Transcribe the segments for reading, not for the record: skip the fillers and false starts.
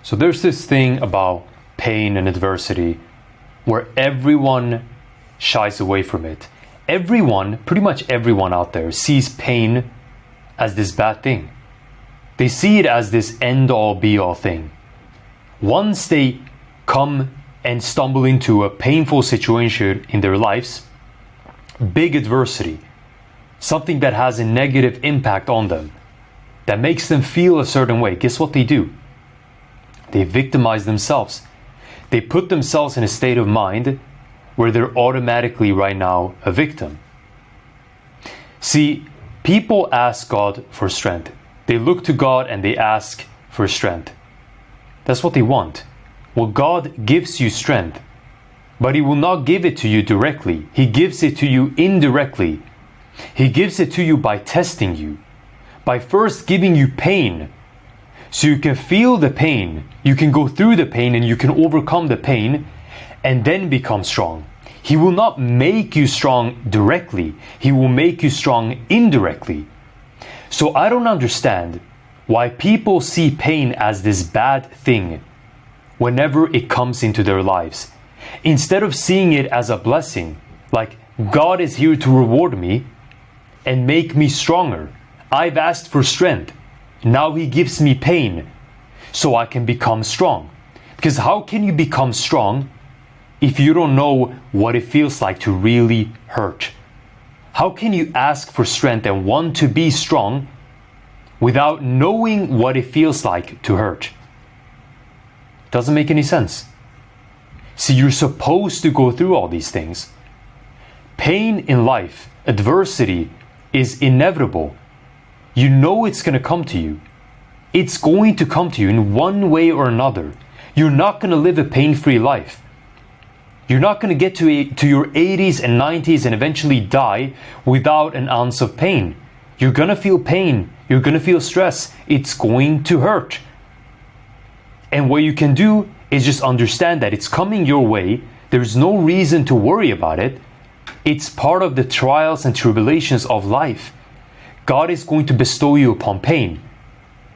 So there's this thing about pain and adversity where everyone shies away from it. Everyone, pretty much everyone out there, sees pain as this bad thing. They see it as this end-all be-all thing. Once they come and stumble into a painful situation in their lives, big adversity, something that has a negative impact on them, that makes them feel a certain way, guess what they do? They victimize themselves. They put themselves in a state of mind where they're automatically right now a victim. See, people ask God for strength. They look to God and they ask for strength. That's what they want. Well, God gives you strength, but He will not give it to you directly. He gives it to you indirectly. He gives it to you by testing you, by first giving you pain, so you can feel the pain, you can go through the pain and you can overcome the pain and then become strong. He will not make you strong directly. He will make you strong indirectly. So I don't understand why people see pain as this bad thing whenever it comes into their lives. Instead of seeing it as a blessing, like God is here to reward me and make me stronger. I've asked for strength. Now He gives me pain so I can become strong. Because how can you become strong if you don't know what it feels like to really hurt? How can you ask for strength and want to be strong without knowing what it feels like to hurt? Doesn't make any sense. See, you're supposed to go through all these things. Pain in life, adversity, is inevitable. You know it's going to come to you. It's going to come to you in one way or another. You're not going to live a pain-free life. You're not going to get to your 80s and 90s and eventually die without an ounce of pain. You're going to feel pain. You're going to feel stress. It's going to hurt. And what you can do is just understand that it's coming your way. There's no reason to worry about it. It's part of the trials and tribulations of life. God is going to bestow you upon pain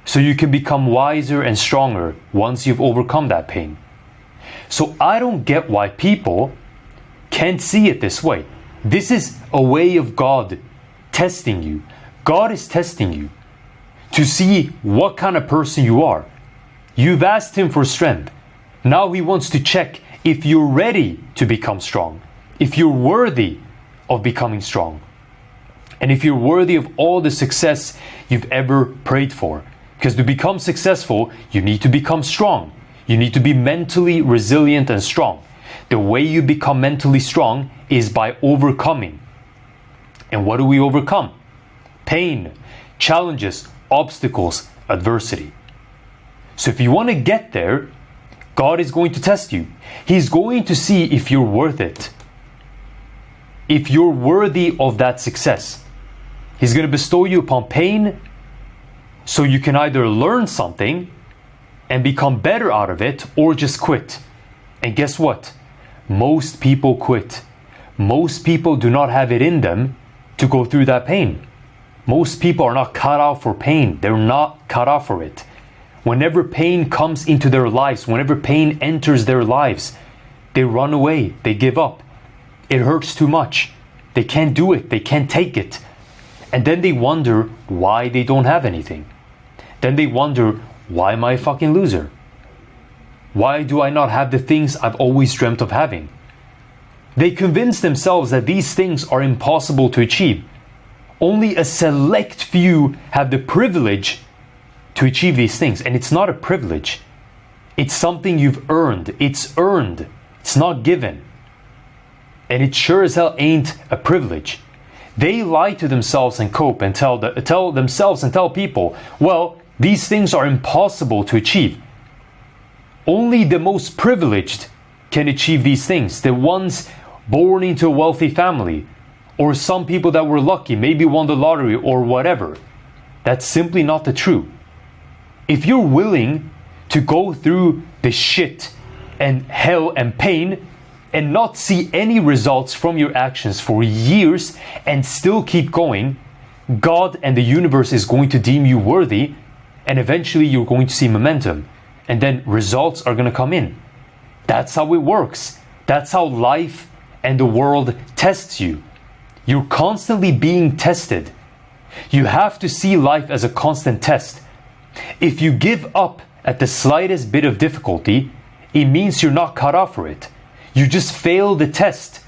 so you can become wiser and stronger once you've overcome that pain. So I don't get why people can't see it this way. This is a way of God testing you. God is testing you to see what kind of person you are. You've asked Him for strength. Now He wants to check if you're ready to become strong, if you're worthy of becoming strong, and if you're worthy of all the success you've ever prayed for. Because to become successful, you need to become strong. You need to be mentally resilient and strong. The way you become mentally strong is by overcoming. And what do we overcome? Pain, challenges, obstacles, adversity. So if you want to get there, God is going to test you. He's going to see if you're worth it. If you're worthy of that success. He's going to bestow you upon pain so you can either learn something and become better out of it or just quit. And guess what? Most people quit. Most people do not have it in them to go through that pain. Most people are not cut out for pain. They're not cut out for it. Whenever pain comes into their lives, whenever pain enters their lives, they run away. They give up. It hurts too much. They can't do it. They can't take it. And then they wonder why they don't have anything. Then they wonder, why am I a fucking loser? Why do I not have the things I've always dreamt of having? They convince themselves that these things are impossible to achieve. Only a select few have the privilege to achieve these things. And it's not a privilege. It's something you've earned. It's earned. It's not given. And it sure as hell ain't a privilege. They lie to themselves and cope and tell themselves and tell people, well, these things are impossible to achieve. Only the most privileged can achieve these things. The ones born into a wealthy family, or some people that were lucky, maybe won the lottery or whatever. That's simply not the truth. If you're willing to go through the shit and hell and pain and not see any results from your actions for years and still keep going, God and the universe is going to deem you worthy, and eventually you're going to see momentum. and then results are going to come in. That's how it works. That's how life and the world tests you. You're constantly being tested. You have to see life as a constant test. If you give up at the slightest bit of difficulty, it means you're not cut out for it. You just failed the test.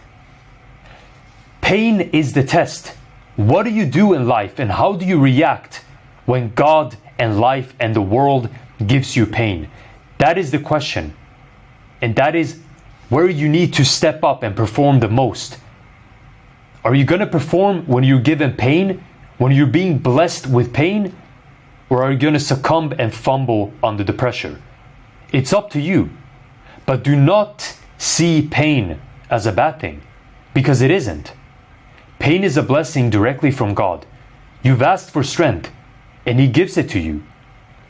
Pain is the test. What do you do in life and how do you react when God and life and the world gives you pain? That is the question. And that is where you need to step up and perform the most. Are you going to perform when you're given pain, when you're being blessed with pain? Or are you going to succumb and fumble under the pressure? It's up to you. But do not see pain as a bad thing, because it isn't. Pain is a blessing directly from God. You've asked for strength, and He gives it to you.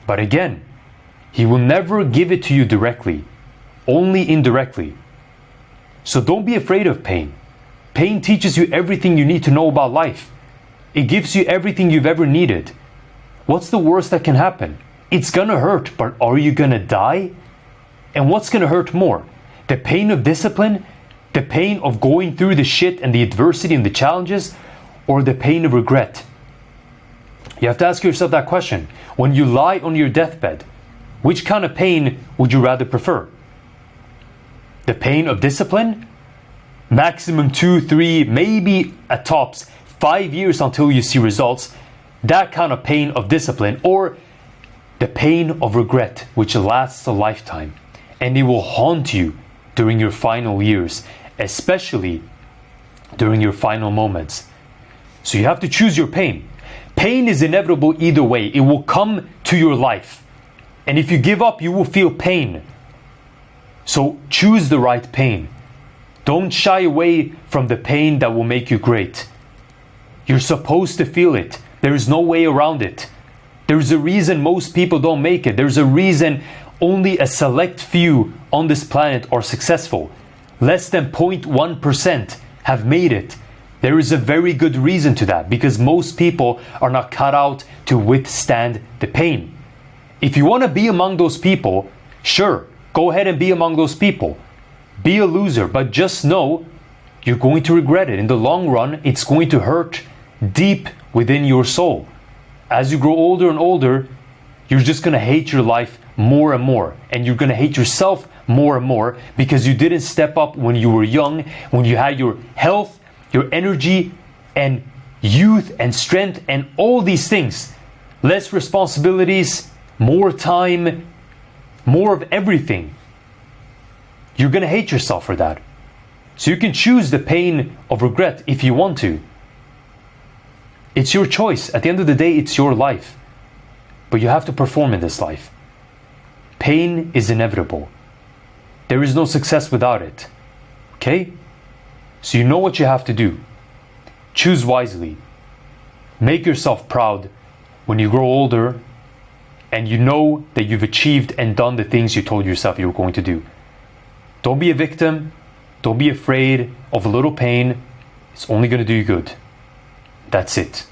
But again, He will never give it to you directly, only indirectly. So don't be afraid of pain. Pain teaches you everything you need to know about life. It gives you everything you've ever needed. What's the worst that can happen? It's gonna hurt, but are you gonna die? And what's gonna hurt more? The pain of discipline? The pain of going through the shit and the adversity and the challenges? Or the pain of regret? You have to ask yourself that question. When you lie on your deathbed, which kind of pain would you rather prefer? The pain of discipline? Maximum 2, 3, maybe at tops 5 years until you see results. That kind of pain of discipline, or the pain of regret, which lasts a lifetime, and it will haunt you during your final years, especially during your final moments. So you have to choose your pain. Pain is inevitable either way. It will come to your life. And if you give up, you will feel pain. So choose the right pain. Don't shy away from the pain that will make you great. You're supposed to feel it. There is no way around it. There's a reason most people don't make it. There's a reason only a select few on this planet are successful. Less than 0.1% have made it. There is a very good reason to that, because most people are not cut out to withstand the pain. If you want to be among those people, sure, go ahead and be among those people. Be a loser, but just know you're going to regret it. In the long run, it's going to hurt deep within your soul. As you grow older and older, you're just going to hate your life more and more. And you're going to hate yourself more and more because you didn't step up when you were young, when you had your health, your energy, and youth and strength and all these things. Less responsibilities, more time, more of everything. You're going to hate yourself for that. So you can choose the pain of regret if you want to. It's your choice. At the end of the day, it's your life. But you have to perform in this life. Pain is inevitable. There is no success without it. Okay? So you know what you have to do. Choose wisely. Make yourself proud when you grow older and you know that you've achieved and done the things you told yourself you were going to do. Don't be a victim. Don't be afraid of a little pain. It's only going to do you good. That's it.